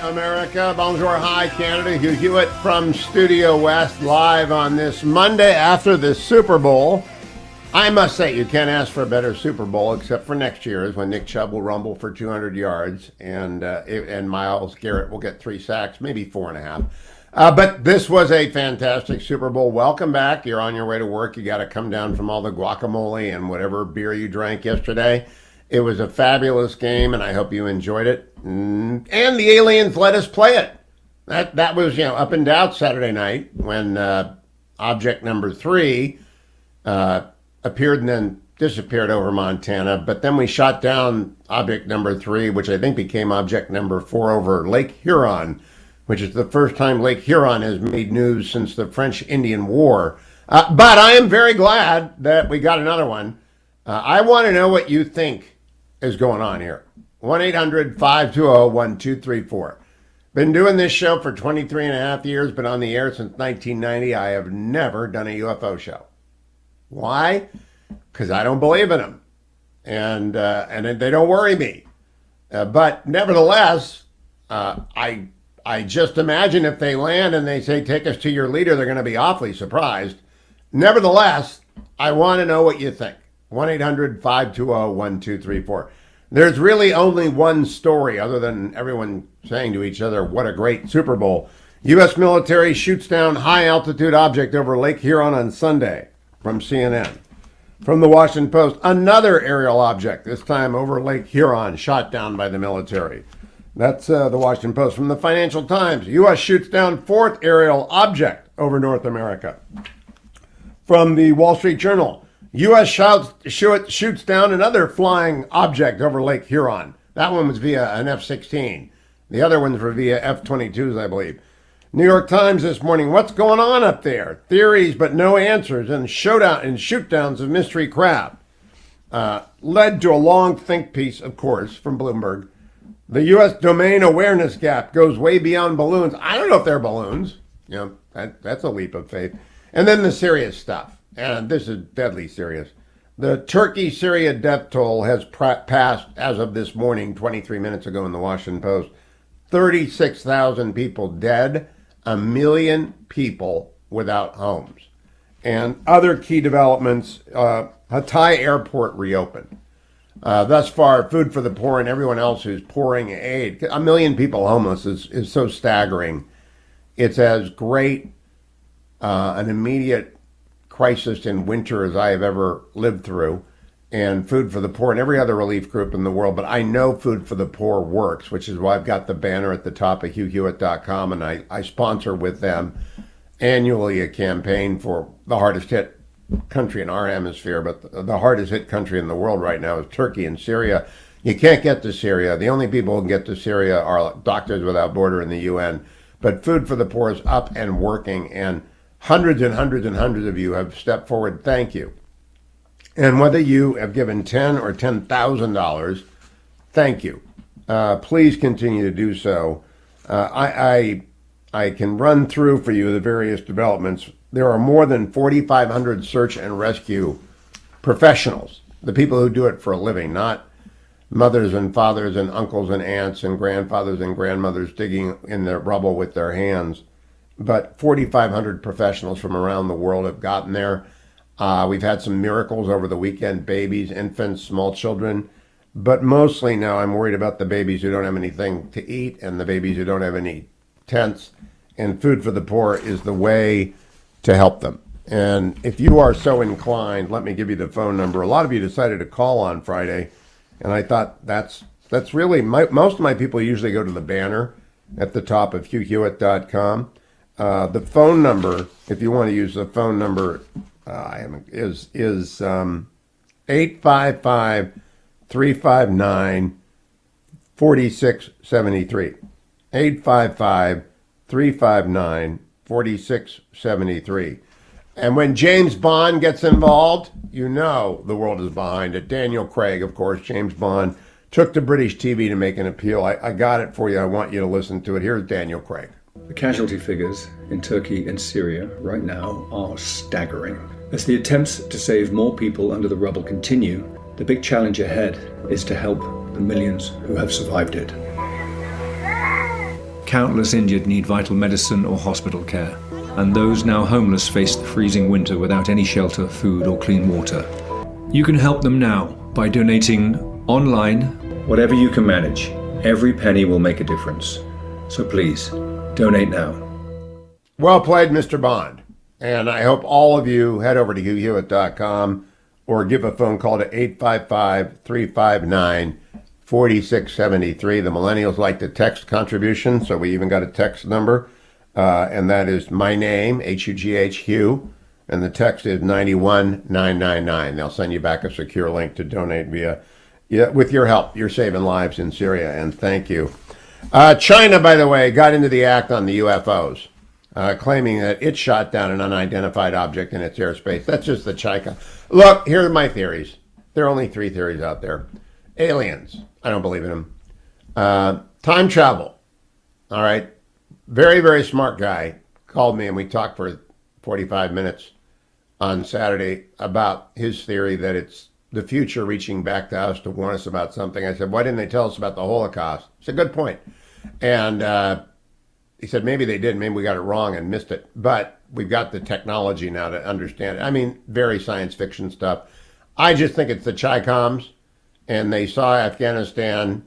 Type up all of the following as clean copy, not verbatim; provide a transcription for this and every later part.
America. Bonjour, hi, Canada. Hugh Hewitt from Studio West, live on this Monday after the Super Bowl. I must say, you can't ask for a better Super Bowl except for next year's when Nick Chubb will rumble for 200 yards and Myles Garrett will get 3 sacks, maybe 4.5. But this was a fantastic Super Bowl. Welcome back. You're on your way to work. You got to come down from all the guacamole and whatever beer you drank yesterday. It was a fabulous game, and I hope you enjoyed it. And the aliens let us play it. That was, up and down Saturday night when object number 3 appeared and then disappeared over Montana. But then we shot down object number 3, which I think became object number 4 over Lake Huron, which is the first time Lake Huron has made news since the French-Indian War. But I am very glad that we got another one. I want to know what you think is going on here. 1-800-520-1234. Been doing this show for 23 and a half years, been on the air since 1990. I have never done a UFO show. Why? Because I don't believe in them. And they don't worry me. But nevertheless, I just imagine if they land and they say, take us to your leader, they're going to be awfully surprised. Nevertheless, I want to know what you think. 1-800-520-1234. There's really only one story other than everyone saying to each other, what a great Super Bowl. U.S. military shoots down high-altitude object over Lake Huron on Sunday, from CNN. From the Washington Post, another aerial object, this time over Lake Huron, shot down by the military. That's the Washington Post. From the Financial Times, U.S. shoots down 4th aerial object over North America. From the Wall Street Journal, U.S. shoots down another flying object over Lake Huron. That one was via an F-16. The other ones were via F-22s, I believe. New York Times this morning, what's going on up there? Theories but no answers, and shoot-downs of mystery craft. Led to a long think piece, of course, from Bloomberg. The U.S. domain awareness gap goes way beyond balloons. I don't know if they're balloons. That's a leap of faith. And then the serious stuff. And this is deadly serious. The Turkey-Syria death toll has passed, as of this morning, 23 minutes ago in the Washington Post, 36,000 people dead, 1 million people without homes. And other key developments, Hatay Airport reopened. Thus far, Food for the Poor and everyone else who's pouring aid. 1 million people homeless is so staggering. It's as great an immediate crisis in winter as I have ever lived through, and Food for the Poor and every other relief group in the world. But I know Food for the Poor works, which is why I've got the banner at the top of HughHewitt.com, and I sponsor with them annually a campaign for the hardest hit country in our hemisphere, but the hardest hit country in the world right now is Turkey and Syria. You can't get to Syria. The only people who can get to Syria are Doctors Without Borders and the UN. But Food for the Poor is up and working, and hundreds and hundreds and hundreds of you have stepped forward. Thank you. And whether you have given $10,000 or $10,000, thank you. Please continue to do so. I can run through for you the various developments. There are more than 4,500 search and rescue professionals, the people who do it for a living, not mothers and fathers and uncles and aunts and grandfathers and grandmothers digging in the rubble with their hands. But 4,500 professionals from around the world have gotten there. We've had some miracles over the weekend, babies, infants, small children. But mostly now I'm worried about the babies who don't have anything to eat and the babies who don't have any tents. And Food for the Poor is the way to help them. And if you are so inclined, let me give you the phone number. A lot of you decided to call on Friday. And I thought that's really, most of my people usually go to the banner at the top of HughHewitt.com. The phone number, if you want to use the phone number, is 855-359-4673. 855-359-4673. And when James Bond gets involved, you know the world is behind it. Daniel Craig, of course, James Bond, took to British TV to make an appeal. I got it for you. I want you to listen to it. Here's Daniel Craig. The casualty figures in Turkey and Syria right now are staggering. As the attempts to save more people under the rubble continue, the big challenge ahead is to help the millions who have survived it. Countless injured need vital medicine or hospital care, and those now homeless face the freezing winter without any shelter, food, or clean water. You can help them now by donating online. Whatever you can manage, every penny will make a difference. So please, donate now. Well played, Mr. Bond. And I hope all of you head over to HughHewitt.com or give a phone call to 855-359-4673. The millennials like to text contributions, so we even got a text number, and that is my name, H-U-G-H, Hugh, and the text is 91999. They'll send you back a secure link to donate via, with your help. You're saving lives in Syria, and thank you. China, by the way, got into the act on the UFOs. Claiming that it shot down an unidentified object in its airspace. That's just the China. Look, here are my theories. There are only 3 theories out there. Aliens. I don't believe in them. Time travel. All right. Very, very smart guy called me and we talked for 45 minutes on Saturday about his theory that it's the future reaching back to us to warn us about something. I said, why didn't they tell us about the Holocaust? It's a good point. And he said, maybe they did. Maybe we got it wrong and missed it. But we've got the technology now to understand it. I mean, very science fiction stuff. I just think it's the Chi-Coms, and they saw Afghanistan,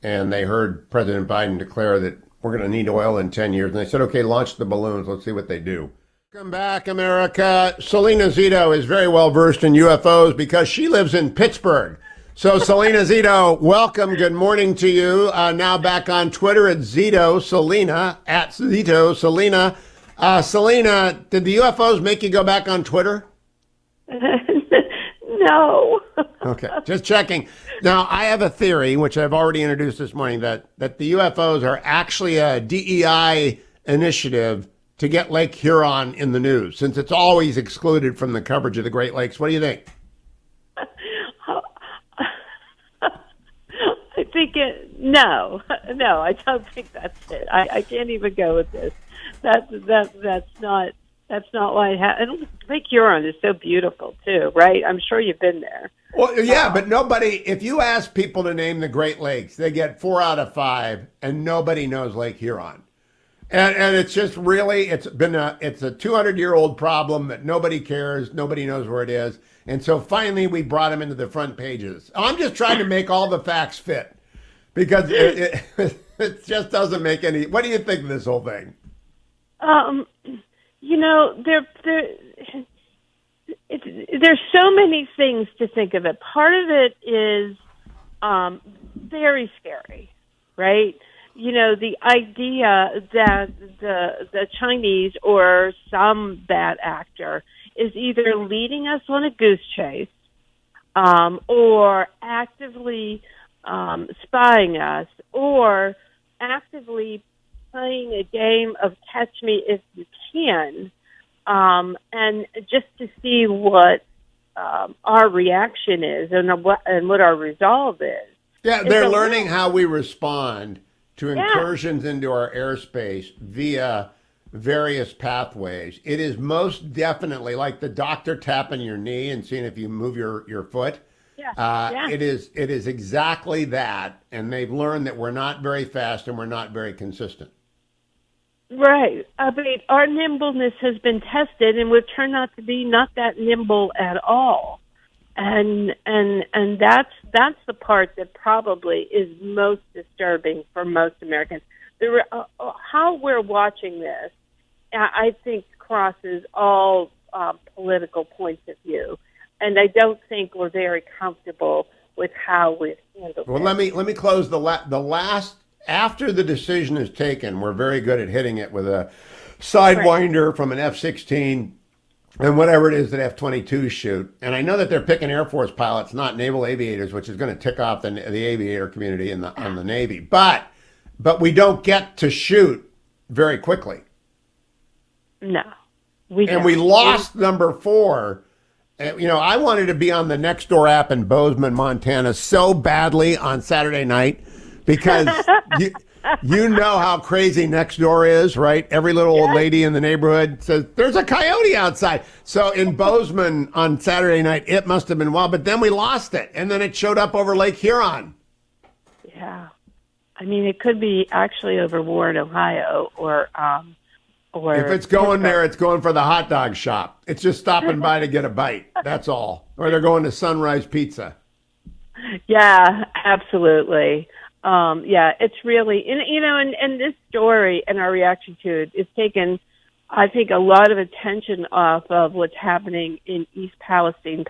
and they heard President Biden declare that we're going to need oil in 10 years. And they said, okay, launch the balloons. Let's see what they do. Welcome back, America. Selena Zito is very well versed in UFOs because she lives in Pittsburgh. So, Selena Zito, welcome. Good morning to you. Now back on Twitter at Zito Selena, at Zito Selena. Selena, did the UFOs make you go back on Twitter? No. Okay, just checking. Now, I have a theory, which I've already introduced this morning, that the UFOs are actually a DEI initiative to get Lake Huron in the news, since it's always excluded from the coverage of the Great Lakes. What do you think? No, I don't think that's it. I can't even go with this. That's not why it happened. And Lake Huron is so beautiful too, right? I'm sure you've been there. Well, yeah, but nobody. If you ask people to name the Great Lakes, they get 4 out of 5, and nobody knows Lake Huron. And it's just really, it's a 200-year-old problem that nobody cares, nobody knows where it is, and so finally we brought them into the front pages. I'm just trying to make all the facts fit. Because it just doesn't make any. What do you think of this whole thing? There's so many things to think of it. Part of it is very scary, right? You know, the idea that the Chinese or some bad actor is either leading us on a goose chase or actively spying us, or actively playing a game of catch me if you can, and just to see what our reaction is and what our resolve is. Yeah, they're learning how we respond to incursions into our airspace via various pathways. It is most definitely like the doctor tapping your knee and seeing if you move your foot. It is exactly that, and they've learned that we're not very fast and we're not very consistent. Right. I mean, our nimbleness has been tested, and we've turned out to be not that nimble at all. And that's the part that probably is most disturbing for most Americans. How we're watching this, I think, crosses all political points of view. And I don't think we're very comfortable with how we've handled it. Well, let me close the last. After the decision is taken, we're very good at hitting it with a sidewinder from an F-16 and whatever it is that F-22s shoot. And I know that they're picking Air Force pilots, not naval aviators, which is going to tick off the aviator community on the Navy. But we don't get to shoot very quickly. No, we lost number 4. You know, I wanted to be on the Nextdoor app in Bozeman, Montana so badly on Saturday night because you know how crazy Nextdoor is, right? Every little old lady in the neighborhood says, there's a coyote outside. So in Bozeman on Saturday night, it must have been wild. But then we lost it, and then it showed up over Lake Huron. Yeah. I mean, it could be actually over war in Ohio or If it's going there, it's going for the hot dog shop. It's just stopping by to get a bite. That's all. Or they're going to Sunrise Pizza. Yeah, absolutely. Yeah, it's really, and this story and our reaction to it is taken, I think, a lot of attention off of what's happening in East Palestine,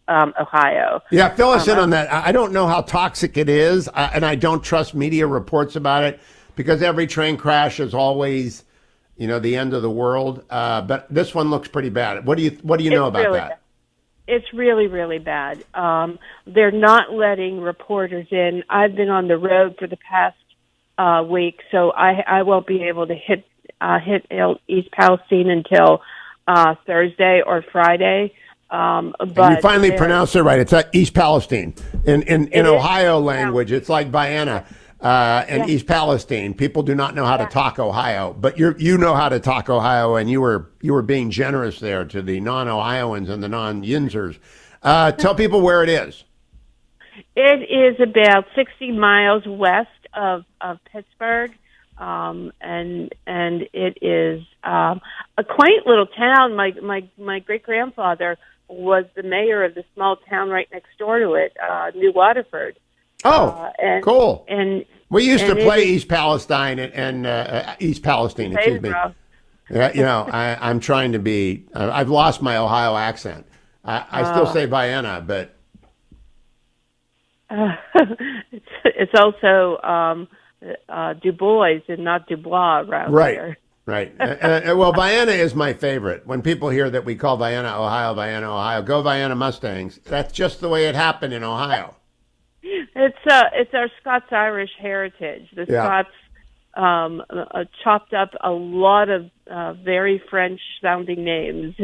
Ohio. Yeah, fill us in on that. I don't know how toxic it is, and I don't trust media reports about it because every train crash is always, the end of the world. But this one looks pretty bad. What do you know about really that? Bad. It's really, really bad. They're not letting reporters in. I've been on the road for the past week, so I won't be able to hit East Palestine until Thursday or Friday. But and you finally pronounced it right. It's East Palestine. In Ohio language, it's like Vienna and East Palestine. People do not know how to talk Ohio, but you know how to talk Ohio, and you were being generous there to the non-Ohioans and the non-Yinzers. Tell people where it is. It is about 60 miles west of Pittsburgh. And it is a quaint little town. My great grandfather was the mayor of the small town right next door to it, New Waterford. Oh, cool! And we used to play East Palestine and East Palestine. Excuse me. Yeah, I'm trying to be. I've lost my Ohio accent. I still say Vienna, but it's also. Du Bois and not Dubois around here. Right. Well, Vienna is my favorite. When people hear that we call Vienna, Ohio, go Vienna Mustangs. That's just the way it happened in Ohio. It's our Scots-Irish heritage. The Scots chopped up a lot of very French-sounding names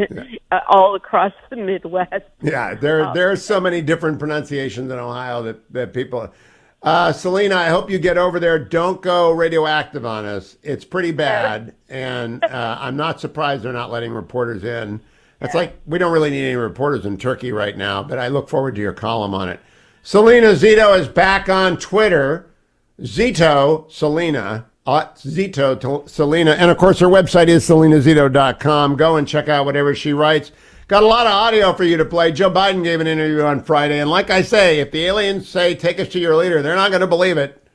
all across the Midwest. Yeah, there are so many different pronunciations in Ohio that people... Selena, I hope you get over there. Don't go radioactive on us. It's pretty bad, and I'm not surprised they're not letting reporters in. It's like we don't really need any reporters in Turkey right now, but I look forward to your column on it. Selena Zito is back on Twitter. Zito Selena, Zito Selena, and of course her website is selenazito.com. Go and check out whatever she writes. Got a lot of audio for you to play. Joe Biden gave an interview on Friday, and like I say, if the aliens say, take us to your leader, they're not going to believe it.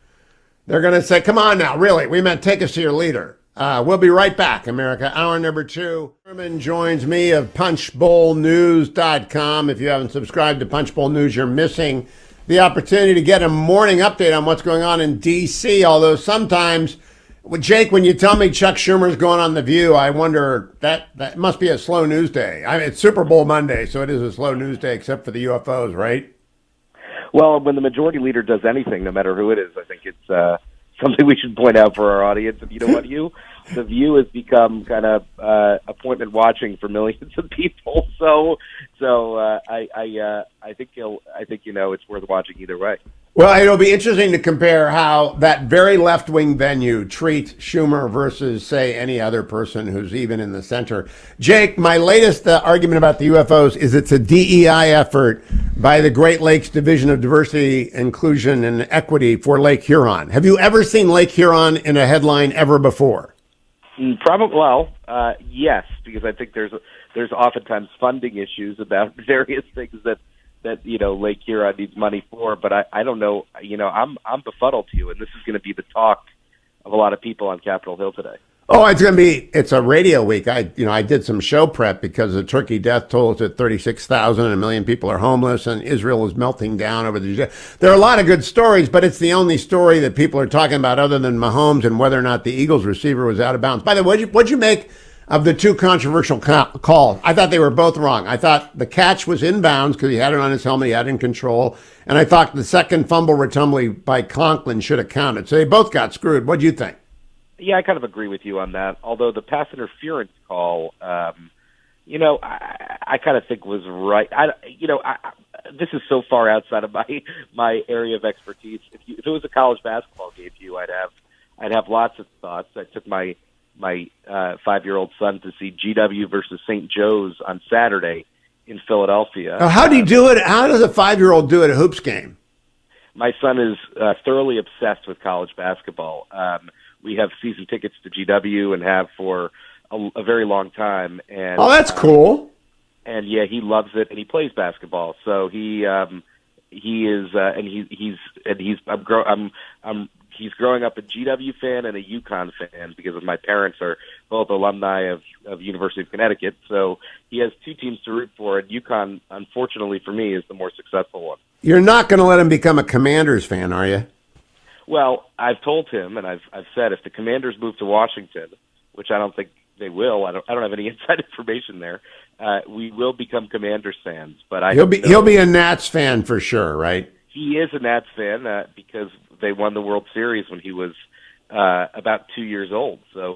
They're going to say, come on now, really, we meant take us to your leader. We'll be right back, America. Hour number 2. Herman joins me of punchbowlnews.com. If you haven't subscribed to Punchbowl News, you're missing the opportunity to get a morning update on what's going on in D.C., although sometimes... Well, Jake, when you tell me Chuck Schumer's going on The View, I wonder, that must be a slow news day. I mean, it's Super Bowl Monday, so it is a slow news day except for the UFOs, right? Well, when the majority leader does anything, no matter who it is, I think it's something we should point out for our audience. And you know what, Hugh? The View has become kind of appointment watching for millions of people. So I think it's worth watching either way. Well, it'll be interesting to compare how that very left-wing venue treats Schumer versus, say, any other person who's even in the center. Jake, my latest argument about the UFOs is it's a DEI effort by the Great Lakes Division of Diversity, Inclusion, and Equity for Lake Huron. Have you ever seen Lake Huron in a headline ever before? Probably, yes, because I think there's oftentimes funding issues about various things that Lake Huron needs money for, but I don't know. I'm befuddled, Hugh, and this is going to be the talk of a lot of people on Capitol Hill today. Oh, it's a radio week. I did some show prep because the Turkey death toll is at 36,000 and 1 million people are homeless and Israel is melting down over the... There are a lot of good stories, but it's the only story that people are talking about other than Mahomes and whether or not the Eagles receiver was out of bounds. By the way, what'd you make of the two controversial calls? I thought they were both wrong. I thought the catch was in bounds because he had it on his helmet, he had it in control, and I thought the second fumble retumble by Conklin should have counted. So they both got screwed. What'd you think? Yeah, I kind of agree with you on that. Although the pass interference call, I kind of think was right. This is so far outside of my area of expertise. If it was a college basketball game, I'd have lots of thoughts. I took my 5-year-old son to see GW versus St. Joe's on Saturday in Philadelphia. How do you do it? How does a 5-year-old do it at a hoops game? my son is thoroughly obsessed with college basketball. We have season tickets to GW and have for a very long time. And Oh, that's cool. And yeah, he loves it, and he plays basketball. So he's growing up a GW fan and a UConn fan because of my parents are both alumni of University of Connecticut. So he has two teams to root for, and UConn, unfortunately for me, is the more successful one. You're not going to let him become a Commanders fan, are you? Well, I've told him, and I've said, if the Commanders move to Washington, which I don't think they will, I don't have any inside information there. We will become Commanders fans, but He'll be a Nats fan for sure, right? He is a Nats fan because they won the World Series when he was about 2 years old. So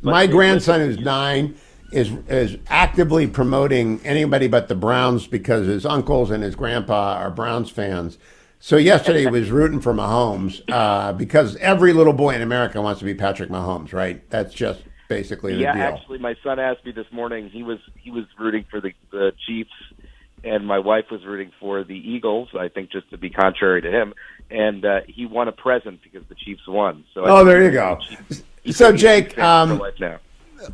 my grandson who's 9 is actively promoting anybody but the Browns because his uncles and his grandpa are Browns fans. So yesterday he was rooting for Mahomes because every little boy in America wants to be Patrick Mahomes, right? That's just basically the deal. Yeah, actually, my son asked me this morning. He was rooting for the Chiefs, and my wife was rooting for the Eagles. I think just to be contrary to him, and he won a present because the Chiefs won. So there you go. So Jake,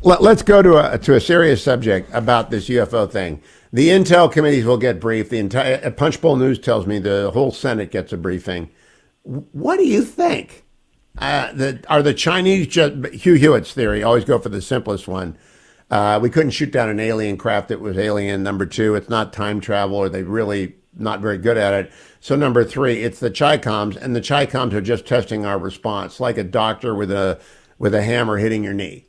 let's go to a serious subject about this UFO thing. The intel committees will get briefed. The entire Punchbowl News tells me the whole Senate gets a briefing. What do you think? Are the Chinese just Hugh Hewitt's theory? Always go for the simplest one. We couldn't shoot down an alien craft that was alien. Number 2, it's not time travel, or they really not very good at it. So number 3, it's the Chi-Coms, and the Chi-Coms are just testing our response, like a doctor with a hammer hitting your knee.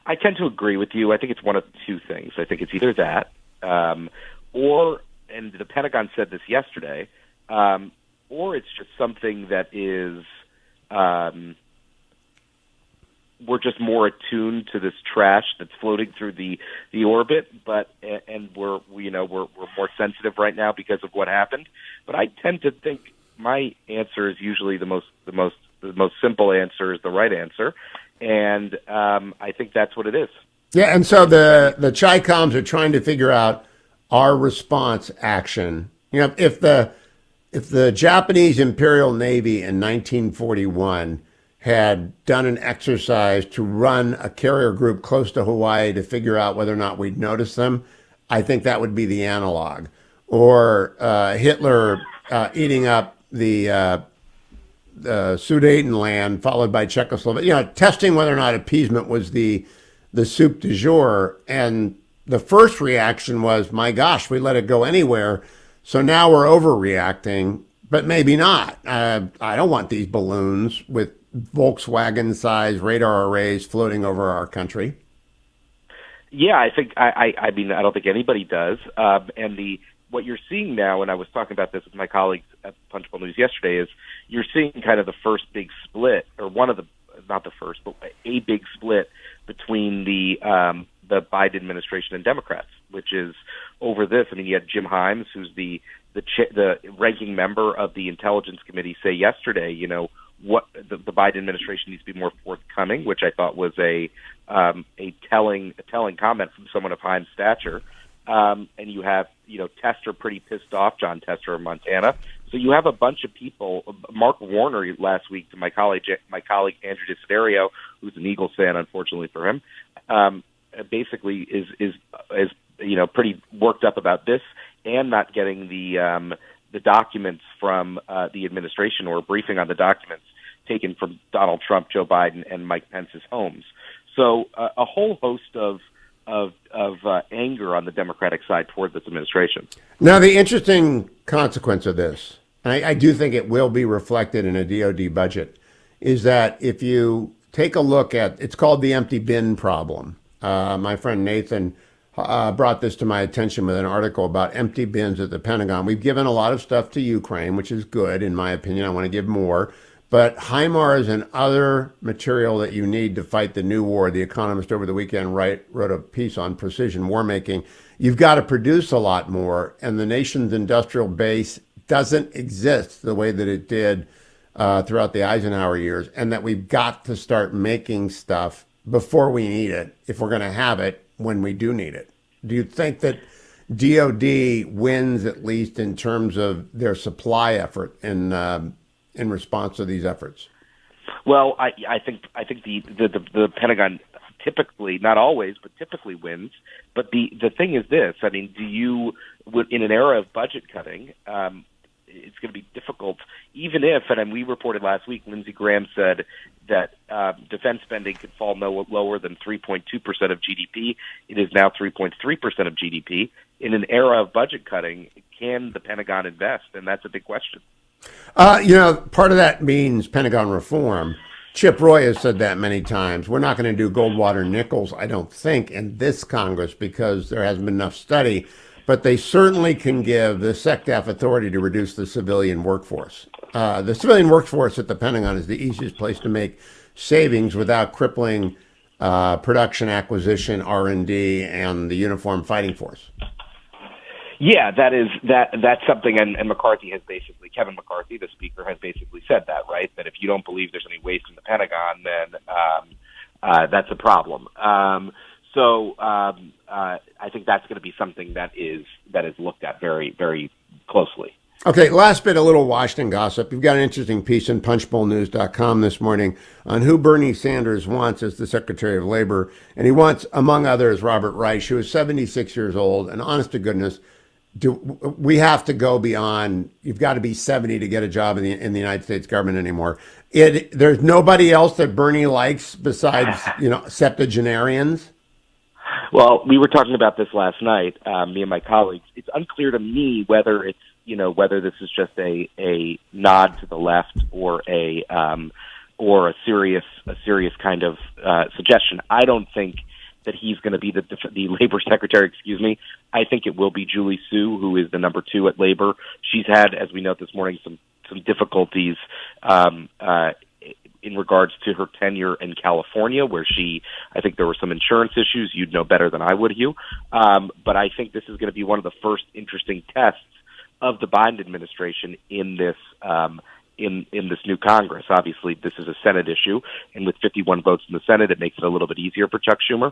I tend to agree with you. I think it's one of two things. I think it's either that, or, and the Pentagon said this yesterday, or it's just something that is, we're just more attuned to this trash that's floating through the orbit, and we're more sensitive right now because of what happened. But I tend to think my answer is usually the most simple answer is the right answer, and I think that's what it is. Yeah, and so the Chi-Coms are trying to figure out our response action. You know, if the Japanese Imperial Navy in 1941 had done an exercise to run a carrier group close to Hawaii to figure out whether or not we'd notice them, I think that would be the analog. Or Hitler eating up the Sudetenland, followed by Czechoslovakia, testing whether or not appeasement was the soup du jour. And the first reaction was, my gosh, we let it go anywhere. So now we're overreacting, but maybe not. I don't want these balloons with Volkswagen-sized radar arrays floating over our country. Yeah, I think I mean I don't think anybody does. And what you're seeing now, and I was talking about this with my colleagues at Punchbowl News yesterday, is you're seeing kind of the first big split, or not the first, but a big split between the Biden administration and Democrats, which is over this. I mean, you had Jim Himes, who's the ranking member of the Intelligence Committee, say yesterday, what the Biden administration needs to be more forthcoming, which I thought was a telling comment from someone of Himes' stature. And you have, Tester pretty pissed off, John Tester of Montana. So you have a bunch of people. Mark Warner last week, to my colleague Andrew Desiderio, who's an Eagles fan, unfortunately for him, basically is pretty worked up about this and not getting the documents from the administration, or a briefing on the documents taken from Donald Trump, Joe Biden, and Mike Pence's homes. So a whole host of anger on the Democratic side toward this administration. Now, the interesting consequence of this, and I do think it will be reflected in a DoD budget, is that if you take a look at, it's called the empty bin problem. My friend Nathan brought this to my attention with an article about empty bins at the Pentagon. We've given a lot of stuff to Ukraine, which is good, in my opinion. I want to give more. But HIMARS and other material that you need to fight the new war, The Economist over the weekend wrote a piece on precision war making. You've got to produce a lot more, and the nation's industrial base doesn't exist the way that it did throughout the Eisenhower years, and that we've got to start making stuff before we need it, if we're going to have it when we do need it. Do you think that DoD wins, at least in terms of their supply effort in response to these efforts? Well, I think the Pentagon typically, not always, but typically wins. But the thing is this: I mean, in an era of budget cutting, it's going to be difficult. Even if, and we reported last week, Lindsey Graham said that defense spending could fall no lower than 3.2% of GDP. It is now 3.3% of GDP. In an era of budget cutting, can the Pentagon invest? And that's a big question. Part of that means Pentagon reform. Chip Roy has said that many times. We're not going to do Goldwater nickels, I don't think, in this Congress because there hasn't been enough study. But they certainly can give the SecDef authority to reduce the civilian workforce. The civilian workforce at the Pentagon is the easiest place to make savings without crippling production, acquisition, R&D, and the uniformed fighting force. Yeah, that's something, and McCarthy has basically, Kevin McCarthy, the speaker, has basically said that, right? That if you don't believe there's any waste in the Pentagon, then that's a problem. So I think that's going to be something that is looked at very, very closely. Okay, last bit, a little Washington gossip. You've got an interesting piece in punchbowlnews.com this morning on who Bernie Sanders wants as the Secretary of Labor. And he wants, among others, Robert Reich, who is 76 years old. And honest to goodness, we have to go beyond, you've got to be 70 to get a job in the United States government anymore. There's nobody else that Bernie likes besides, septuagenarians. Well, we were talking about this last night, me and my colleagues. It's unclear to me whether this is just a nod to the left or a serious kind of suggestion. I don't think that he's going to be the labor secretary. I think it will be Julie Su, who is the number 2 at labor. She's had, as we note this morning, some difficulties in regards to her tenure in California, where I think there were some insurance issues. You'd know better than I would, Hugh. But I think this is going to be one of the first interesting tests of the Biden administration in this in this new Congress. Obviously, this is a Senate issue, and with 51 votes in the Senate, it makes it a little bit easier for Chuck Schumer.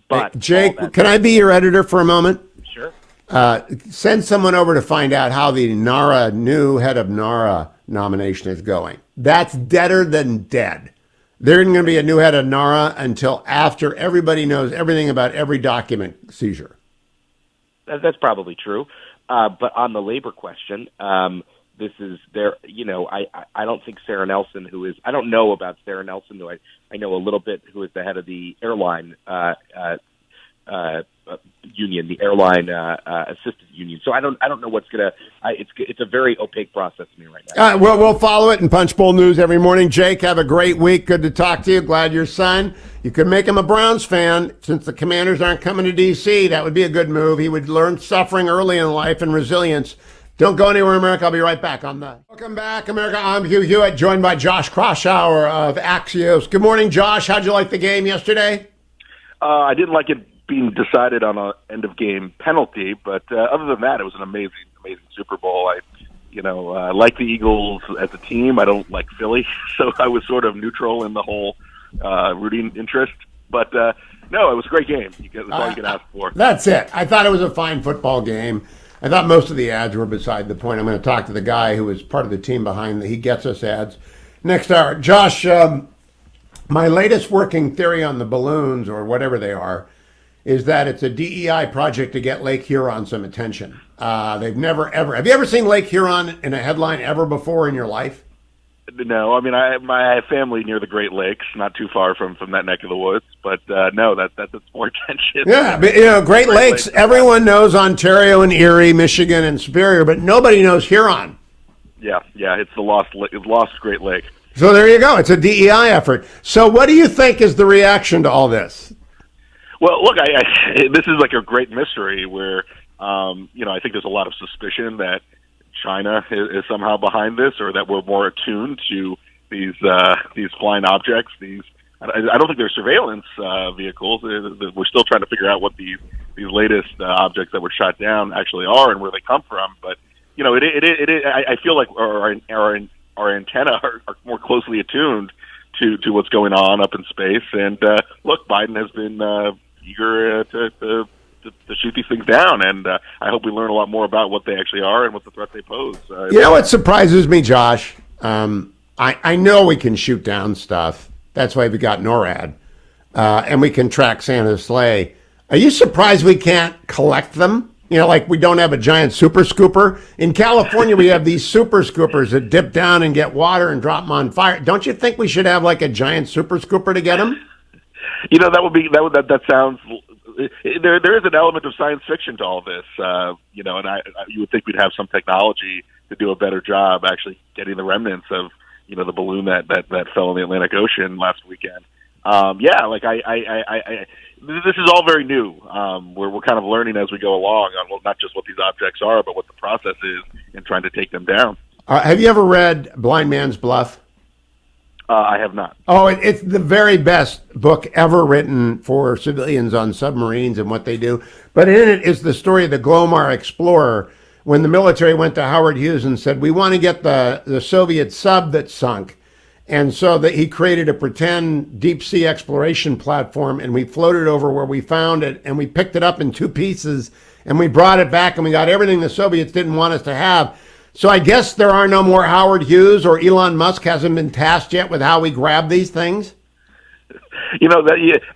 But hey, Jake, can I be your editor for a moment? Sure. Send someone over to find out how the new head of NARA nomination is going. That's deader than dead. There isn't going to be a new head of NARA until after everybody knows everything about every document seizure. That's probably true. But on the labor question, this is there. I don't think Sarah Nelson, I don't know about Sarah Nelson, who I know a little bit, who is the head of the airline union, the airline assistant union. So I don't know what's gonna. It's a very opaque process to me right now. Well, we'll follow it in Punchbowl News every morning. Jake, have a great week. Good to talk to you. Glad your son. You could make him a Browns fan since the Commanders aren't coming to D.C. That would be a good move. He would learn suffering early in life and resilience. Don't go anywhere, America. I'll be right back on that. Welcome back, America. I'm Hugh Hewitt, joined by Josh Kroshauer of Axios. Good morning, Josh. How'd you like the game yesterday? I didn't like it being decided on an end-of-game penalty, but other than that, it was an amazing Super Bowl. I like the Eagles as a team. I don't like Philly, so I was sort of neutral in the whole rooting interest. But no, it was a great game. That's all you can ask for. That's it. I thought it was a fine football game. I thought most of the ads were beside the point. I'm going to talk to the guy who was part of the team behind He Gets Us ads next hour. Josh, my latest working theory on the balloons, or whatever they are, is that it's a DEI project to get Lake Huron some attention. They've never, ever... Have you ever seen Lake Huron in a headline ever before in your life? No, I mean, I have family near the Great Lakes, not too far from that neck of the woods, but no, that's more attention. Yeah, but, Great Lakes, everyone knows Ontario and Erie, Michigan and Superior, but nobody knows Huron. Yeah, it's the lost Great Lake. So there you go. It's a DEI effort. So what do you think is the reaction to all this? Well, look, this is like a great mystery where, I think there's a lot of suspicion that China is somehow behind this, or that we're more attuned to these flying objects. I don't think they're surveillance vehicles. We're still trying to figure out what these latest objects that were shot down actually are and where they come from. But I feel like our antenna are more closely attuned to what's going on up in space. And look, Biden has been eager to to shoot these things down. And I hope we learn a lot more about what they actually are and what the threat they pose. You know what surprises me, Josh? I know we can shoot down stuff. That's why we got NORAD. And we can track Santa's sleigh. Are you surprised we can't collect them? You know, like we don't have a giant super scooper. In California, we have these super scoopers that dip down and get water and drop them on fire. Don't you think we should have like a giant super scooper to get them? You know, that sounds. There is an element of science fiction to all this. You know, and you would think we'd have some technology to do a better job actually getting the remnants of, you know, the balloon that fell in the Atlantic Ocean last weekend. Yeah, like this is all very new. We're kind of learning as we go along on not just what these objects are, but what the process is in trying to take them down. Have you ever read Blind Man's Bluff? I have not. Oh, it's the very best book ever written for civilians on submarines and what they do. But in it is the story of the Glomar explorer when the military went to Howard Hughes and said, we want to get the Soviet sub that sunk. And so that he created a pretend deep sea exploration platform, and we floated over where we found it, and we picked it up in two pieces, and we brought it back, and we got everything the Soviets didn't want us to have. So I guess there are no more Howard Hughes, or Elon Musk hasn't been tasked yet with how we grab these things. You know,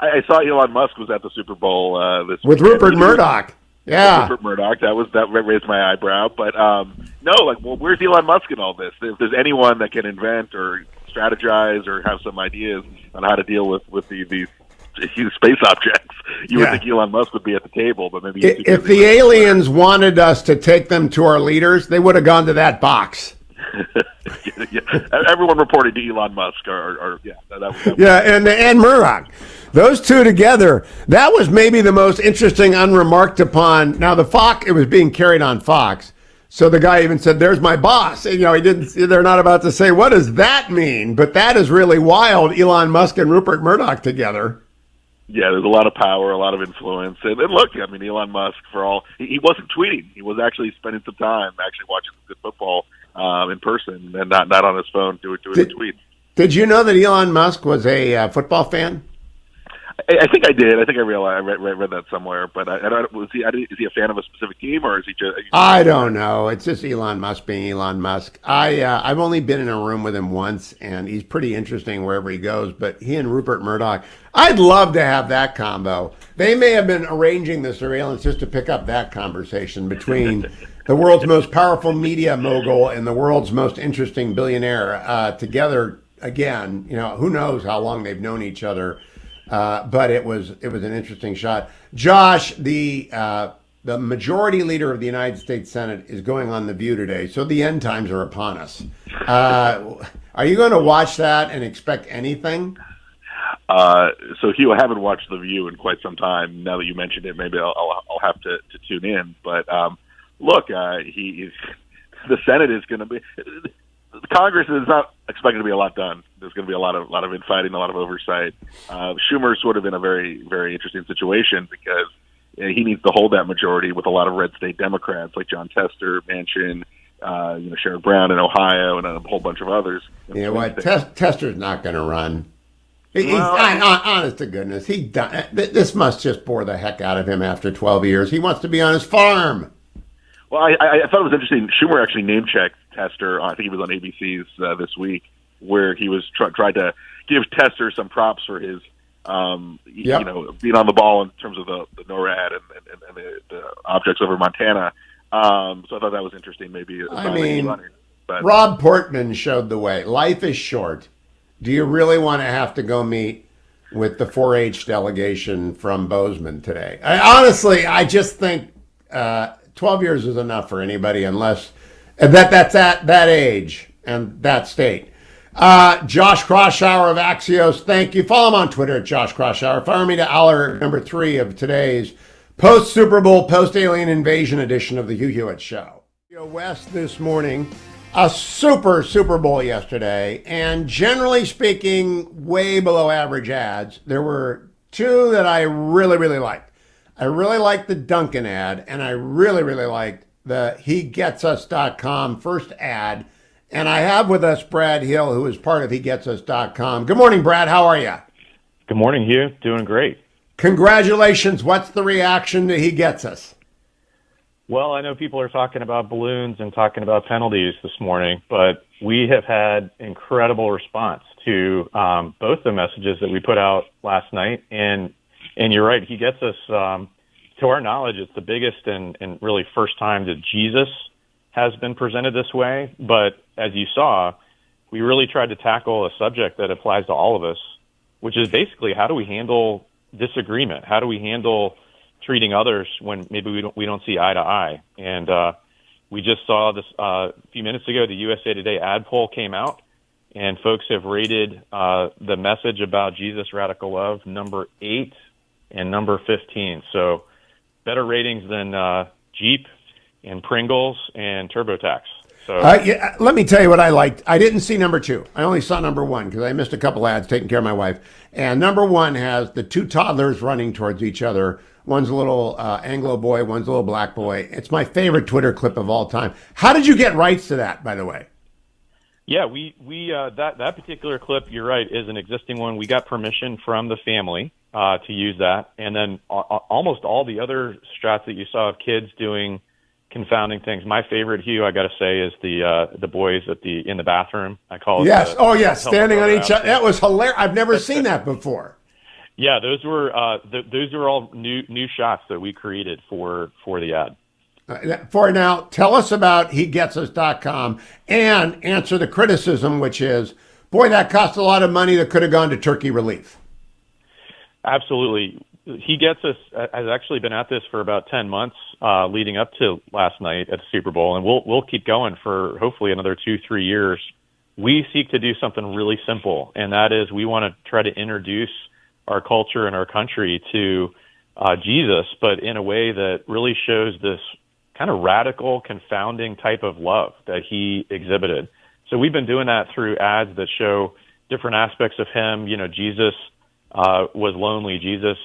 I saw Elon Musk was at the Super Bowl this with weekend. Rupert Murdoch. Yeah, Rupert Murdoch. That raised my eyebrow. But no, like, well, where's Elon Musk in all this? If there's anyone that can invent or strategize or have some ideas on how to deal with these space objects, you would think Elon Musk would be at the table. But maybe if the aliens wanted us to take them to our leaders, they would have gone to that box. Yeah. Everyone reported to Elon Musk, and Murdoch. Those two together, that was maybe the most interesting, unremarked upon. Now it was being carried on Fox. So the guy even said, "There's my boss." And, you know, they're not about to say, "What does that mean?" But that is really wild. Elon Musk and Rupert Murdoch together. Yeah, there's a lot of power, a lot of influence. And look, I mean, Elon Musk, he wasn't tweeting. He was actually spending some time actually watching some good football in person and not on his phone doing the tweets. Did you know that Elon Musk was a football fan? I think I did. I think I read that somewhere. But I don't. Is he a fan of a specific team, or is he just? I don't know. It's just Elon Musk being Elon Musk. I've only been in a room with him once, and he's pretty interesting wherever he goes. But he and Rupert Murdoch, I'd love to have that combo. They may have been arranging the surveillance just to pick up that conversation between the world's most powerful media mogul and the world's most interesting billionaire together again. You know, who knows how long they've known each other. But it was an interesting shot. Josh, the majority leader of the United States Senate is going on The View today, so the end times are upon us. Are you going to watch that and expect anything? So Hugh, I haven't watched The View in quite some time. Now that you mentioned it, maybe I'll have to tune in. But look, the Senate is going to be. Congress is not expected to be a lot done. There's going to be a lot of infighting, a lot of oversight. Schumer's sort of in a very, very interesting situation because he needs to hold that majority with a lot of red state Democrats like John Tester, Manchin, Sherrod Brown in Ohio, and a whole bunch of others. You know what? Tester's not going to run. Honest to goodness, this must just bore the heck out of him after 12 years. He wants to be on his farm. Well, I thought it was interesting. Schumer actually name-checked Tester. I think he was on ABC's this week, where he was tried to give Tester some props for his, being on the ball in terms of the NORAD and the objects over Montana. So I thought that was interesting. Maybe Rob Portman showed the way. Life is short. Do you really want to have to go meet with the 4-H delegation from Bozeman today? I just think 12 years is enough for anybody unless that's at that age and that state. Josh Kroshauer of Axios, thank you. Follow him on Twitter at Josh Kroshauer. Fire me to hour number 3 of today's post-Super Bowl, post-alien invasion edition of the Hugh Hewitt Show. West this morning, a Super Bowl yesterday, and generally speaking, way below average ads. There were 2 that I really, really liked. I really liked the Duncan ad, and I really, really liked the HeGetsUs.com first ad. And I have with us Brad Hill, who is part of HeGetsUs.com. Good morning, Brad. How are you? Good morning, Hugh. Doing great. Congratulations. What's the reaction that he gets us? Well, I know people are talking about balloons and talking about penalties this morning, but we have had incredible response to both the messages that we put out last night. And you're right, he gets us, to our knowledge, it's the biggest and really first time that Jesus has been presented this way. But as you saw, we really tried to tackle a subject that applies to all of us, which is basically how do we handle disagreement? How do we handle treating others when maybe we don't see eye to eye? And we just saw this a few minutes ago. The USA Today ad poll came out, and folks have rated the message about Jesus' radical love number 8 and number 15. So better ratings than Jeep and Pringles and TurboTax. So yeah, let me tell you what I liked. I didn't see number 2. I only saw number 1 because I missed a couple ads taking care of my wife. And number 1 has the 2 toddlers running towards each other. One's a little Anglo boy, one's a little black boy. It's my favorite Twitter clip of all time. How did you get rights to that, by the way? Yeah, we that particular clip, you're right, is an existing one. We got permission from the family to use that, and then almost all the other shots that you saw of kids doing confounding things. My favorite, Hugh, I got to say, is the boys in the bathroom. I call it. Yes. Yes, standing on each other. That was hilarious. I've never seen that before. Yeah, those were all new shots that we created for the ad. For now, tell us about hegetsus.com and answer the criticism, which is, boy, that cost a lot of money that could have gone to Turkey relief. Absolutely. He Gets Us has actually been at this for about 10 months leading up to last night at the Super Bowl, and we'll keep going for hopefully another 2-3 years. We seek to do something really simple, and that is we want to try to introduce our culture and our country to Jesus, but in a way that really shows this kind of radical, confounding type of love that he exhibited. So we've been doing that through ads that show different aspects of him. You know, Jesus was lonely. Jesus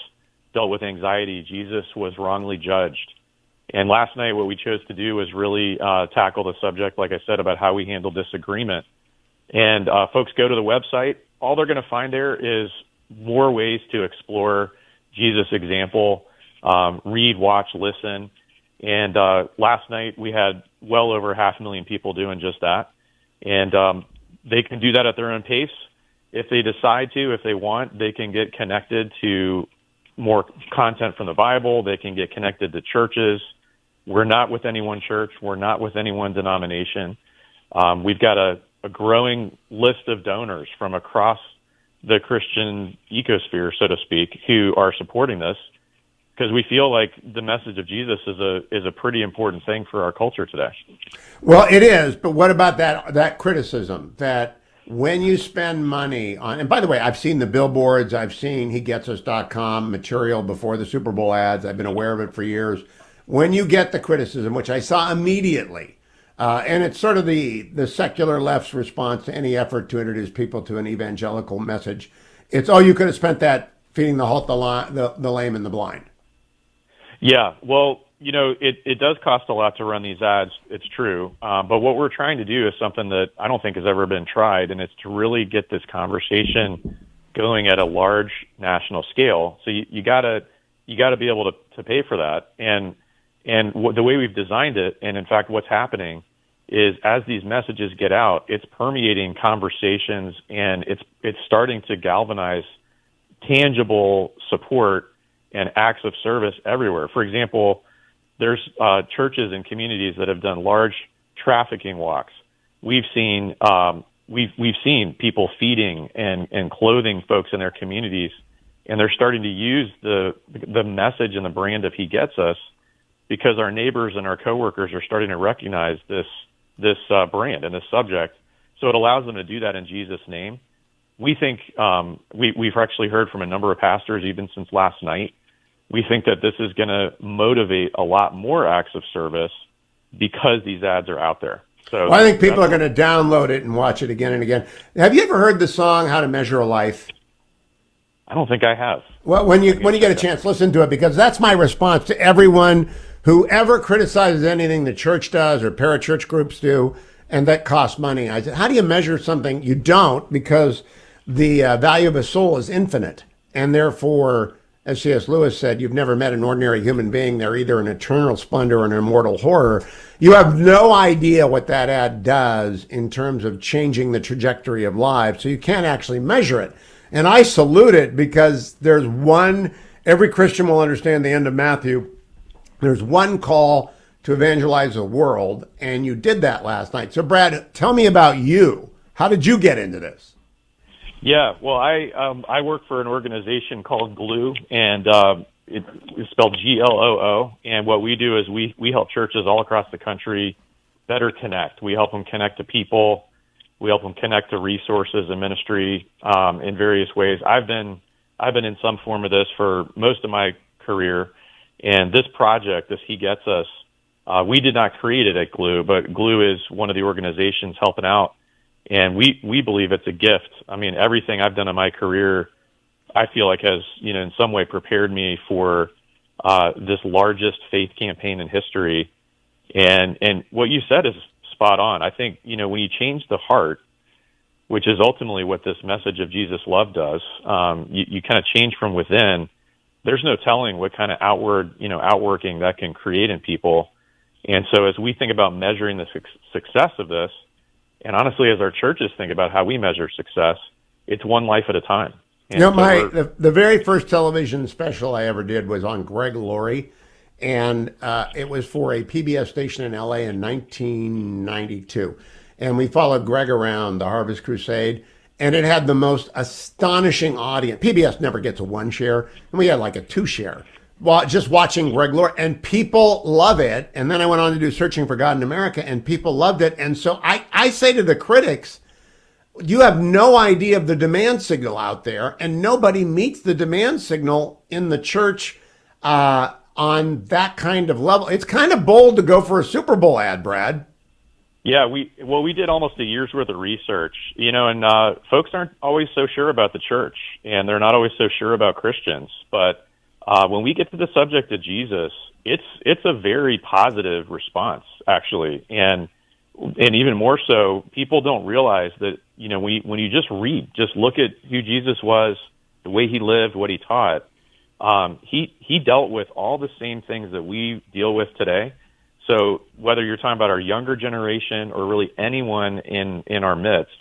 dealt with anxiety. Jesus was wrongly judged. And last night, what we chose to do was really tackle the subject, like I said, about how we handle disagreement. And folks go to the website. All they're going to find there is more ways to explore Jesus' example, read, watch, listen. And last night, we had well over 500,000 people doing just that. And they can do that at their own pace. If they decide to, if they want, they can get connected to more content from the Bible. They can get connected to churches. We're not with any one church. We're not with any one denomination. We've got a growing list of donors from across the Christian ecosphere, so to speak, who are supporting this because we feel like the message of Jesus is a pretty important thing for our culture today. Well, it is, but what about that criticism that when you spend money on, and by the way, I've seen the billboards, I've seen hegetsus.com material before the Super Bowl ads, I've been aware of it for years. When you get the criticism, which I saw immediately, and it's sort of the secular left's response to any effort to introduce people to an evangelical message, it's, oh, you could have spent that feeding the halt, the lame, and the blind. Yeah, well, you know, it does cost a lot to run these ads. It's true. But what we're trying to do is something that I don't think has ever been tried, and it's to really get this conversation going at a large national scale. So you gotta be able to pay for that. And the way we've designed it, and in fact, what's happening is as these messages get out, it's permeating conversations and it's starting to galvanize tangible support and acts of service everywhere. For example, there's churches and communities that have done large trafficking walks. We've seen people feeding and clothing folks in their communities, and they're starting to use the message and the brand of He Gets Us because our neighbors and our coworkers are starting to recognize this brand and this subject. So it allows them to do that in Jesus' name. We think we've actually heard from a number of pastors even since last night. We think that this is going to motivate a lot more acts of service because these ads are out there. So well, I think people are going to download it and watch it again and again. Have you ever heard the song "How to Measure a Life"? I don't think I have. Well, when you get a chance, listen to it, because that's my response to everyone who ever criticizes anything the church does or parachurch groups do, and that costs money. I said, how do you measure something? You don't, because the value of a soul is infinite, and therefore as C.S. Lewis said, you've never met an ordinary human being. They're either an eternal splendor or an immortal horror. You have no idea what that ad does in terms of changing the trajectory of lives, so you can't actually measure it. And I salute it because there's every Christian will understand the end of Matthew. There's one call to evangelize the world, and you did that last night. So, Brad, tell me about you. How did you get into this? Yeah, well, I work for an organization called GLOO, and it's spelled GLOO. And what we do is we help churches all across the country better connect. We help them connect to people. We help them connect to resources and ministry in various ways. I've been in some form of this for most of my career, and this project, this He Gets Us, we did not create it at GLOO, but GLOO is one of the organizations helping out, and we believe it's a gift. I mean, everything I've done in my career, I feel like has, in some way prepared me for this largest faith campaign in history. And what you said is spot on. I think, when you change the heart, which is ultimately what this message of Jesus' love does, you kind of change from within. There's no telling what kind of outworking that can create in people. And so as we think about measuring the success of this, and honestly, as our churches think about how we measure success, it's one life at a time. And the very first television special I ever did was on Greg Laurie, and it was for a PBS station in LA in 1992. And we followed Greg around the Harvest Crusade, and it had the most astonishing audience. PBS never gets a 1 share, and we had like a 2 share. Well, just watching Greg Laurie, and people love it. And then I went on to do Searching for God in America, and people loved it. And so I say to the critics, you have no idea of the demand signal out there, and nobody meets the demand signal in the church on that kind of level. It's kind of bold to go for a Super Bowl ad, Brad. Yeah, we did almost a year's worth of research, and folks aren't always so sure about the church, and they're not always so sure about Christians. But when we get to the subject of Jesus, it's a very positive response, actually, and even more so, people don't realize that when you just look at who Jesus was, the way He lived, what He taught. He dealt with all the same things that we deal with today. So whether you're talking about our younger generation or really anyone in our midst,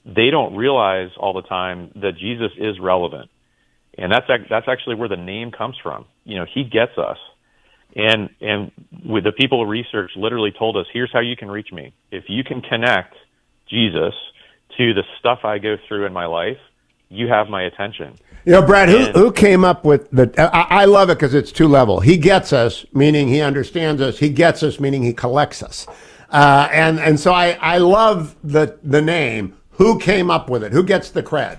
they don't realize all the time that Jesus is relevant. And that's actually where the name comes from. He gets us. And with the people of research literally told us, here's how you can reach me. If you can connect Jesus to the stuff I go through in my life, you have my attention. Brad, who came up with I love it because it's 2-level. He gets us, meaning He understands us. He gets us, meaning He collects us. And so I love the name. Who came up with it? Who gets the cred?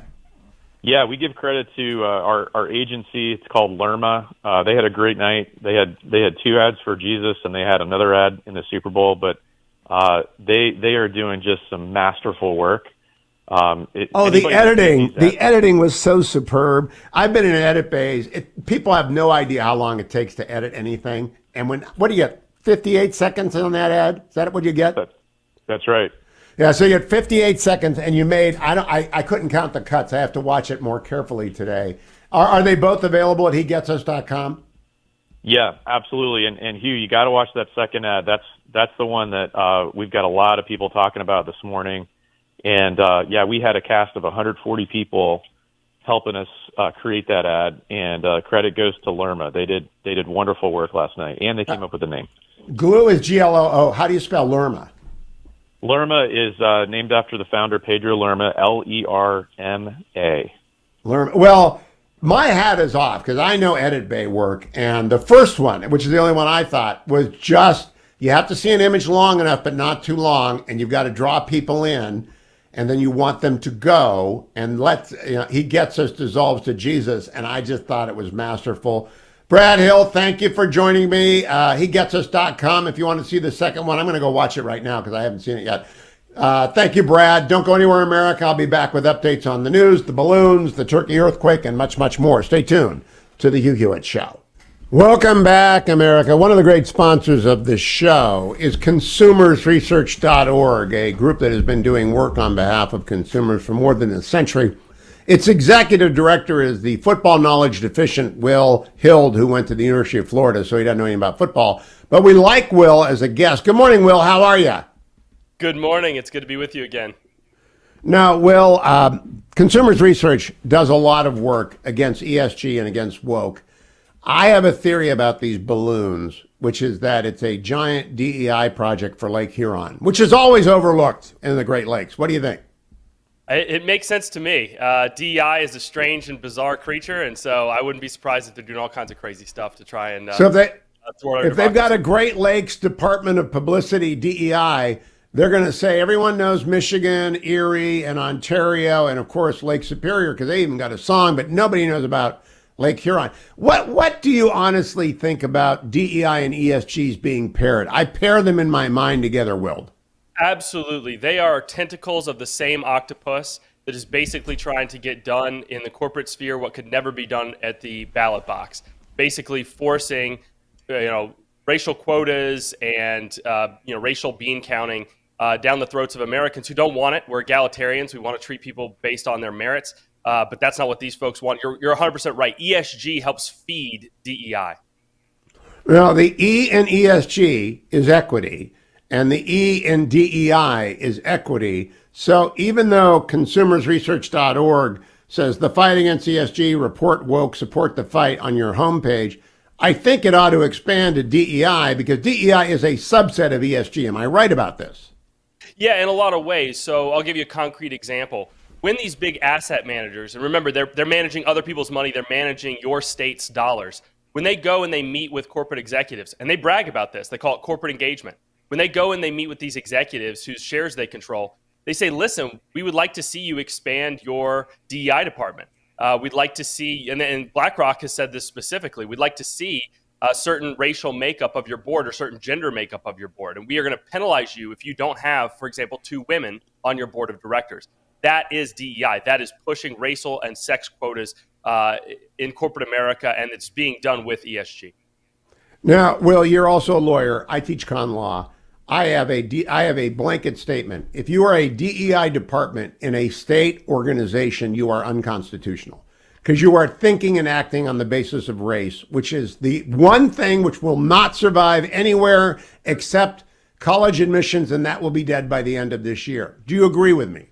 Yeah, we give credit to our agency. It's called Lerma. They had a great night. They had 2 ads for Jesus, and they had another ad in the Super Bowl. But they are doing just some masterful work. The editing was so superb. I've been in edit bays. People have no idea how long it takes to edit anything. And what do you get? 58 seconds on that ad? Is that what you get? That's right. Yeah, so you had 58 seconds, and you made. I couldn't count the cuts. I have to watch it more carefully today. Are they both available at HeGetsUs.com? Yeah, absolutely. And Hugh, you got to watch that second ad. That's the one that we've got a lot of people talking about this morning. And we had a cast of 140 people helping us create that ad, and credit goes to Lerma. They did wonderful work last night, and they came up with the name. GLOO is GLOO. How do you spell Lerma? Lerma is named after the founder, Pedro Lerma, Lerma. Lerma. Well, my hat is off because I know edit bay work, and the first one, which is the only one I thought, was just you have to see an image long enough, but not too long, and you've got to draw people in. And then you want them to go, and He Gets Us dissolves to Jesus, and I just thought it was masterful. Brad Hill, thank you for joining me. HeGetsUs.com. If you want to see the second one, I'm going to go watch it right now because I haven't seen it yet. Thank you, Brad. Don't go anywhere, America. I'll be back with updates on the news, the balloons, the Turkey earthquake, and much, much more. Stay tuned to the Hugh Hewitt Show. Welcome back, America. One of the great sponsors of this show is consumersresearch.org, a group that has been doing work on behalf of consumers for more than a century. Its executive director is the football knowledge deficient Will Hild, who went to the University of Florida, so he doesn't know anything about football. But we like Will as a guest. Good morning, Will. How are you? Good morning. It's good to be with you again. Now, Will, Consumers Research does a lot of work against ESG and against woke. I have a theory about these balloons, which is that it's a giant DEI project for Lake Huron, which is always overlooked in the Great Lakes. What do you think? It makes sense to me. DEI is a strange and bizarre creature, and so I wouldn't be surprised if they're doing all kinds of crazy stuff to try and so if they've got democracy. a Great Lakes Department of Publicity, DEI, they're going to say everyone knows Michigan, Erie, and Ontario, and of course Lake Superior, because they even got a song, but nobody knows about Lake Huron. What do you honestly think about DEI and ESGs being paired? I pair them in my mind together, Will. Absolutely. They are tentacles of the same octopus that is basically trying to get done in the corporate sphere what could never be done at the ballot box, basically forcing racial quotas and racial bean counting down the throats of Americans who don't want it. We're egalitarians. We want to treat people based on their merits, but that's not what these folks want. You're 100% right. ESG helps feed DEI. Now, the E in ESG is equity, and the E in DEI is equity. So even though consumersresearch.org says the fight against ESG, report woke, support the fight on your homepage, I think it ought to expand to DEI because DEI is a subset of ESG. Am I right about this? Yeah, in a lot of ways. So I'll give you a concrete example. When these big asset managers, and remember, they're managing other people's money, they're managing your state's dollars. When they go and they meet with corporate executives, and they brag about this, they call it corporate engagement. When they go and they meet with these executives whose shares they control, they say, listen, we would like to see you expand your DEI department. We'd like to see, and BlackRock has said this specifically, we'd like to see a certain racial makeup of your board or certain gender makeup of your board. And we are going to penalize you if you don't have, for example, 2 women on your board of directors. That is DEI. That is pushing racial and sex quotas in corporate America, and it's being done with ESG. Now, Will, you're also a lawyer. I teach con law. I have a blanket statement. If you are a DEI department in a state organization, you are unconstitutional because you are thinking and acting on the basis of race, which is the one thing which will not survive anywhere except college admissions, and that will be dead by the end of this year. Do you agree with me?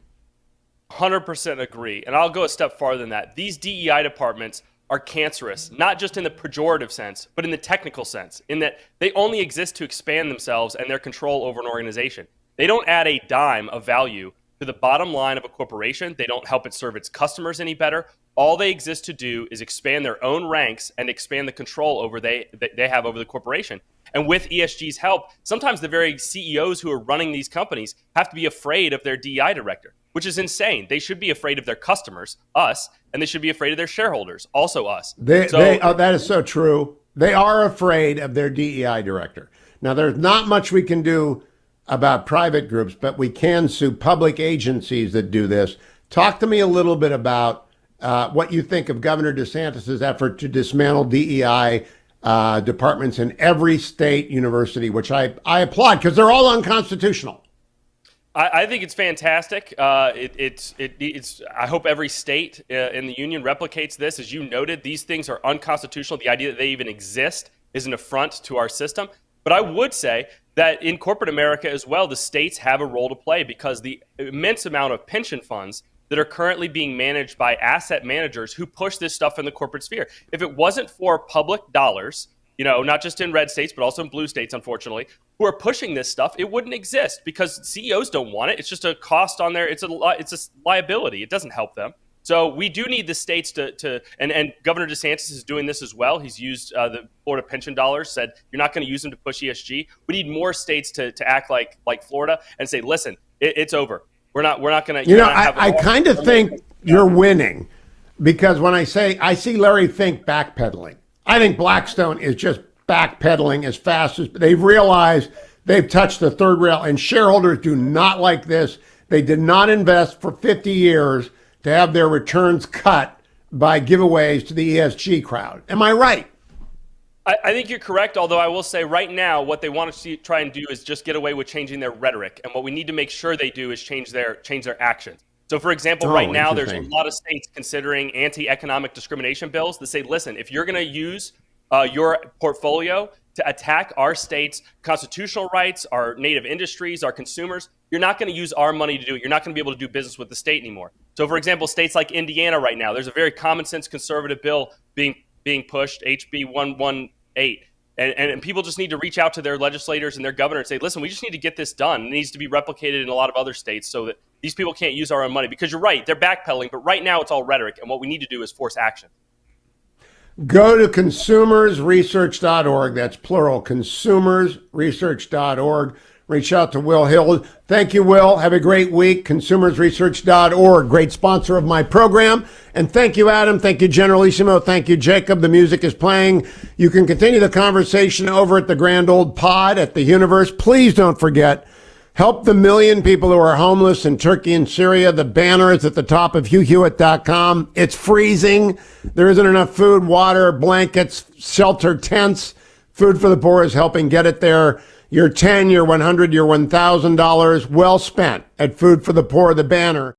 100% agree. And I'll go a step farther than that. These DEI departments are cancerous, not just in the pejorative sense, but in the technical sense, in that they only exist to expand themselves and their control over an organization. They don't add a dime of value to the bottom line of a corporation. They don't help it serve its customers any better. All they exist to do is expand their own ranks and expand the control over they have over the corporation. And with ESG's help, sometimes the very CEOs who are running these companies have to be afraid of their DEI director, which is insane. They should be afraid of their customers, us, and they should be afraid of their shareholders, also us. That is so true. They are afraid of their DEI director. Now, there's not much we can do about private groups, but we can sue public agencies that do this. Talk to me a little bit about what you think of Governor DeSantis's effort to dismantle DEI departments in every state university, which I applaud because they're all unconstitutional. I think it's fantastic. It's. I hope every state in the union replicates this. As you noted, these things are unconstitutional. The idea that they even exist is an affront to our system. But I would say that in corporate America as well, the states have a role to play because the immense amount of pension funds that are currently being managed by asset managers who push this stuff in the corporate sphere. If it wasn't for public dollars, not just in red states, but also in blue states, unfortunately, who are pushing this stuff, it wouldn't exist because CEOs don't want it. It's just a cost on it's a liability. It doesn't help them. So we do need the states and Governor DeSantis is doing this as well. He's used the Florida pension dollars, said you're not going to use them to push ESG. We need more states to act like Florida and say, listen, it's over. We're not going to. I kind of think you're winning because when I see Larry Fink backpedaling, I think Blackstone is just backpedaling as fast as they've realized they've touched the third rail, and shareholders do not like this. They did not invest for 50 years to have their returns cut by giveaways to the ESG crowd. Am I right? I think you're correct, although I will say right now what they want to try and do is just get away with changing their rhetoric. And what we need to make sure they do is change their actions. So, for example, Oh, right now, there's a interesting. lot of states considering anti-economic discrimination bills that say, listen, if you're going to use your portfolio to attack our state's constitutional rights, our native industries, our consumers, you're not going to use our money to do it. You're not going to be able to do business with the state anymore. So, for example, states like Indiana right now, there's a very common sense conservative bill being pushed, HB 118. And people just need to reach out to their legislators and their governor and say, listen, we just need to get this done. It needs to be replicated in a lot of other states so that these people can't use our own money. Because you're right, they're backpedaling, but right now it's all rhetoric. And what we need to do is force action. Go to consumersresearch.org. That's plural, consumersresearch.org. Reach out to Will Hill. Thank you, Will. Have a great week. Consumersresearch.org, great sponsor of my program. And thank you, Adam. Thank you, Generalissimo. Thank you, Jacob. The music is playing. You can continue the conversation over at the Grand Old Pod at the Universe. Please don't forget, help the million people who are homeless in Turkey and Syria. The banner is at the top of HughHewitt.com. It's freezing. There isn't enough food, water, blankets, shelter, tents. Food for the Poor is helping get it there. Your 10, your 100, your $1,000 well spent at Food for the Poor, the banner.